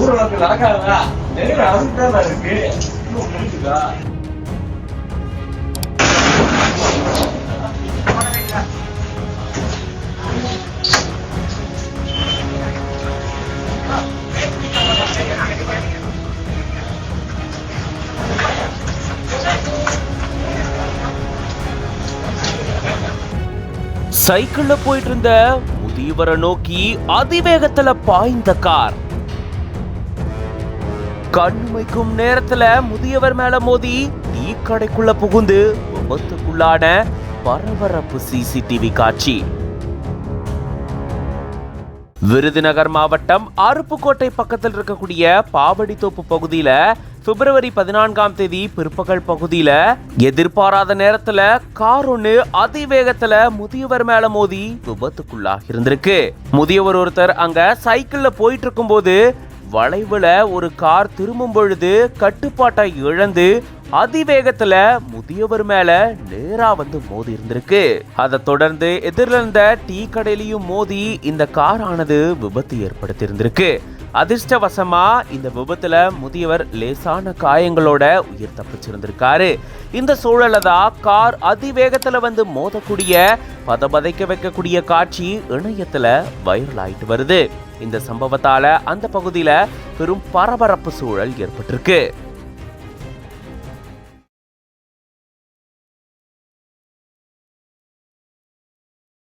ஊருக்கு நடக்காதா? நெருங்க அவசியம் தான் இருக்கு. இன்னும் முடிச்சுக்கா. சைக்கிள்ல போயிட்டு இருந்த முதியவரை நோக்கி அதிவேகத்துல பாய்ந்த கார். கண்மைக்கும் நேரத்துல முதியவர் மேல மோதி டீ கடைக்குள்ள புகுந்து விபத்துக்குள்ளான பரபரப்பு சிசிடிவி காட்சி. விருதுநகர் மாவட்டம் அருப்புக்கோட்டை பக்கத்தில் இருக்கக்கூடிய பாவடித்தோப்பு பகுதியில பிப்ரவரி 14ஆம் தேதி பிற்பகல் பகுதியில எதிர்பாராத நேரத்துல கார் ஒண்ணு அதிவேகத்துல முதியவர் மேல மோதி விபத்துக்குள்ளாக இருந்திருக்கு. முதியவர் ஒருத்தர் அங்க சைக்கிள்ல போயிட்டு இருக்கும் போது வளைவுல ஒரு கார் திரும்பும் பொழுது கட்டுப்பாட்டை இழந்து அதிவேகத்துல முதியவர் மேல நேரா வந்து மோதி இருந்திருக்கு. அதை தொடர்ந்து எதிரில் இருந்த டீ கடையிலையும் மோதி இந்த கார் ஆனது விபத்து ஏற்படுத்தி இருந்திருக்கு. அதிர்ஷ்டவசமா இந்த விபத்துல முதியவர் லேசான காயங்களோட உயிர் தப்பிச்சிருந்திருக்காரு. இந்த சூழல்ல தான் கார் அதிவேகத்துல வந்து மோதக்கூடிய பதபதைக்க வைக்கக்கூடிய காட்சி இணையத்துல வைரல் ஆயிட்டு வருது. இந்த சம்பவத்தால அந்த பகுதியில பெரும் பரபரப்பு சூழல் ஏற்பட்டிருக்கு.